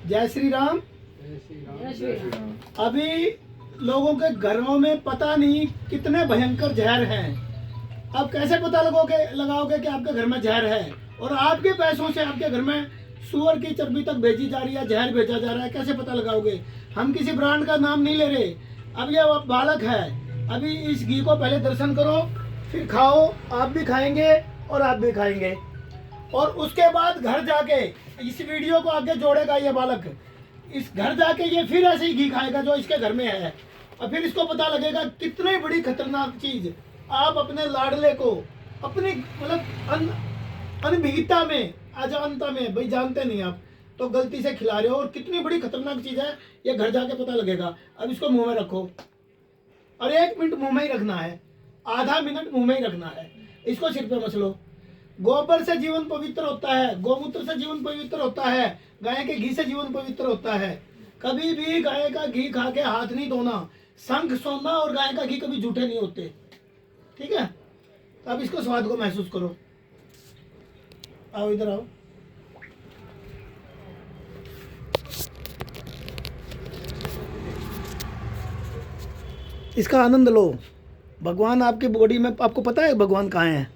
जय श्री राम। जय श्री राम। अभी लोगों के घरों में पता नहीं कितने भयंकर जहर हैं। अब कैसे पता लगाओगे कि आपके घर में जहर है, और आपके पैसों से आपके घर में सूअर की चर्बी तक भेजी जा रही है, जहर भेजा जा रहा है, कैसे पता लगाओगे? हम किसी ब्रांड का नाम नहीं ले रहे। अब ये बालक है, अभी इस घी को पहले दर्शन करो, फिर खाओ। आप भी खाएंगे और आप भी खाएंगे, और उसके बाद घर जाके इस वीडियो को आगे जोड़ेगा ये बालक। इस घर जाके ये फिर ऐसे ही घी खाएगा जो इसके घर में है, और फिर इसको पता लगेगा कितनी बड़ी खतरनाक चीज आप अपने लाडले को अपनी मतलब अनभिज्ञता में, अजानता में, भाई जानते नहीं आप तो गलती से खिला रहे हो, और कितनी बड़ी खतरनाक चीज है ये घर जाके पता लगेगा। अब इसको मुंह में रखो, और 1 मिनट मुंह में ही रखना है, आधा मिनट मुंह में ही रखना है। इसको सिर पे मसलो। गोबर से जीवन पवित्र होता है, गोमूत्र से जीवन पवित्र होता है, गाय के घी से जीवन पवित्र होता है। कभी भी गाय का घी खा के हाथ नहीं धोना। शंख सोना और गाय का घी कभी झूठे नहीं होते, ठीक है? तो अब इसको स्वाद को महसूस करो। आओ इधर आओ। इसका आनंद लो। भगवान आपकी बॉडी में, आपको पता है भगवान कहाँ है?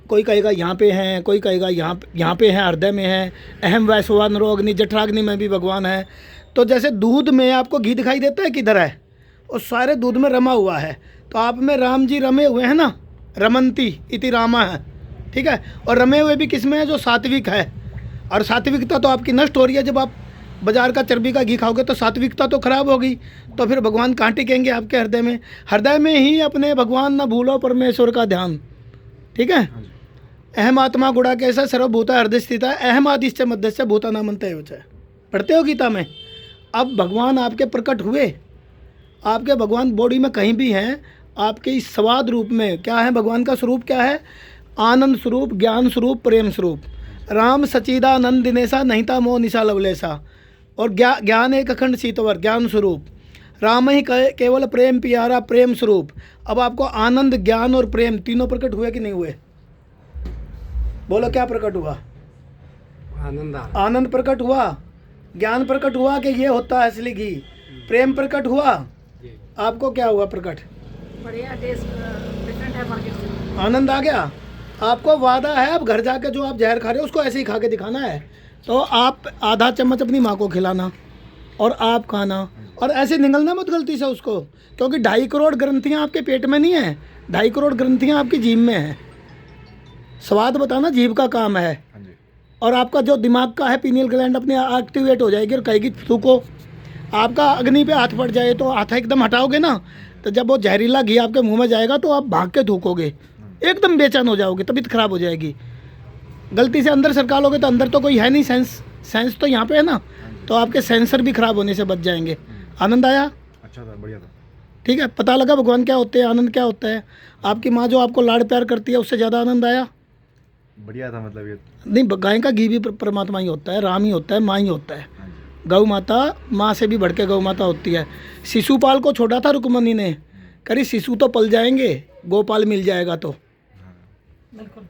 कोई कहेगा यहाँ पे हैं, कोई कहेगा यहाँ पे हैं, हृदय में है। अहम वैश्वान रोग्नि जठराग्नि में भी भगवान है। तो जैसे दूध में आपको घी दिखाई देता है किधर है, और सारे दूध में रमा हुआ है, तो आप में राम जी रमे हुए हैं ना, रमंती इति रामा है, ठीक है? और रमे हुए भी किस में है? जो सात्विक है। और सात्विकता तो आपकी नष्ट हो रही है। जब आप बाजार का चर्बी का घी खाओगे तो सात्विकता तो खराब होगी, तो फिर भगवान कहाँ टिकेंगे आपके हृदय में? हृदय में ही अपने भगवान न भूलो परमेश्वर का ध्यान, ठीक है? अहम आत्मा गुड़ा कैसा सर्वभूता हृदय स्थित है, अहम आदिश्च मध्यस्य भूता नामंत है। पढ़ते हो गीता में? अब भगवान आपके प्रकट हुए, आपके भगवान बॉडी में कहीं भी हैं, आपके इस स्वाद रूप में क्या है? भगवान का स्वरूप क्या है? आनंद स्वरूप, ज्ञान स्वरूप, प्रेम स्वरूप। राम सचिदानंद दिनेशा नहिता मोह निशा लवलेशा। और ज्ञान एक अखंड शीतवर, ज्ञान स्वरूप। राम ही केवल प्रेम प्यारा, प्रेम स्वरूप। अब आपको आनंद, ज्ञान और प्रेम तीनों प्रकट हुए कि नहीं हुए? बोलो क्या प्रकट हुआ? आनंद प्रकट हुआ, ज्ञान प्रकट हुआ कि ये होता है असली घी, प्रेम प्रकट हुआ। आपको क्या हुआ प्रकट? बढ़िया टेस्ट, डिफरेंट है मार्केट से। आनंद आ गया। आपको वादा है अब घर जाके जो आप जहर खा रहे हो उसको ऐसे ही खा के दिखाना है। तो आप आधा चम्मच अपनी माँ को खिलाना और आप खाना, और ऐसे निगलना मत गलती से उसको, क्योंकि 2.5 करोड़ ग्रंथियाँ आपके पेट में नहीं है, 2.5 करोड़ ग्रंथियाँ आपकी जीभ में है। स्वाद बताना जीभ का काम है, और आपका जो दिमाग का है पीनियल ग्लैंड अपने एक्टिवेट हो जाएगी और कहेगी थूको। आपका अग्नि पे हाथ पड़ जाए तो हाथ एकदम हटाओगे ना, तो जब वो जहरीला घी आपके मुंह में जाएगा तो आप भाग के थूकोगे, एकदम बेचैन हो जाओगे, तबीयत खराब हो जाएगी। गलती से अंदर सरका लोगे तो अंदर तो कोई है नहीं, सेंस तो यहाँ पे है ना, तो आपके सेंसर भी खराब होने से बच जाएंगे। आनंद आया? अच्छा था, बढ़िया था, ठीक है? पता लगा भगवान क्या होते हैं, आनंद क्या होता है? आपकी माँ जो आपको लाड़ प्यार करती है उससे ज़्यादा आनंद आया? बढ़िया था। मतलब ये नहीं, गाय का घी भी परमात्मा ही होता है, राम ही होता है, माँ ही होता है। गौ माता माँ से भी बढ़ के गौ माता होती है। शिशुपाल को छोड़ा था रुक्मणी ने, करी शिशु तो पल जाएंगे, गोपाल मिल जाएगा। तो बिल्कुल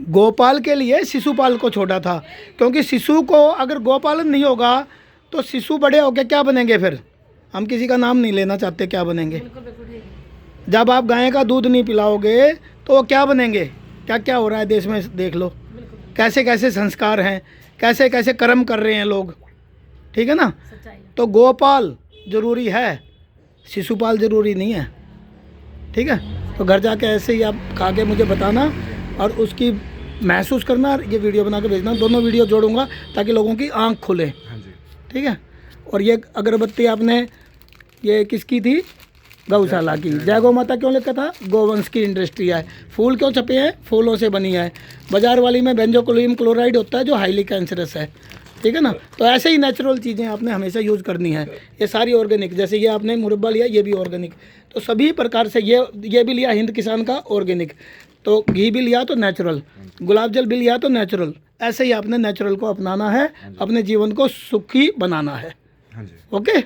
गोपाल के लिए शिशुपाल को छोड़ा था, क्योंकि शिशु को अगर गोपालन नहीं होगा तो शिशु बड़े होके क्या बनेंगे? फिर हम किसी का नाम नहीं लेना चाहते, क्या बनेंगे? जब आप गाय का दूध नहीं पिलाओगे तो वो क्या बनेंगे? क्या क्या हो रहा है देश में देख लो, कैसे कैसे संस्कार हैं, कैसे कैसे कर्म कर रहे हैं लोग, ठीक है ना? तो गोपाल जरूरी है, शिशुपाल जरूरी नहीं है, ठीक है? तो घर जाके ऐसे ही आप खा के मुझे बताना और उसकी महसूस करना, ये वीडियो बना के भेजना। दोनों वीडियो जोड़ूंगा ताकि लोगों की आंख खुले, ठीक है? और ये अगरबत्ती आपने ये किसकी थी? गौशाला की। जय गौ माता क्यों लिखा था? गोवंश की इंडस्ट्री है। फूल क्यों छपे हैं? फूलों से बनी है। बाजार वाली में बेंजोक्लोरियम क्लोराइड होता है जो हाईली कैंसरस है, ठीक है ना? तो ऐसे ही नेचुरल चीज़ें आपने हमेशा यूज़ करनी है। ये सारी ऑर्गेनिक, जैसे ये आपने मुरब्बा लिया, ये भी ऑर्गेनिक। तो सभी प्रकार से ये भी लिया हिंद किसान का ऑर्गेनिक, तो घी भी लिया तो नेचुरल, गुलाब जल भी लिया तो नेचुरल। ऐसे ही आपने नेचुरल को अपनाना है, अपने जीवन को सुखी बनाना है। ओके।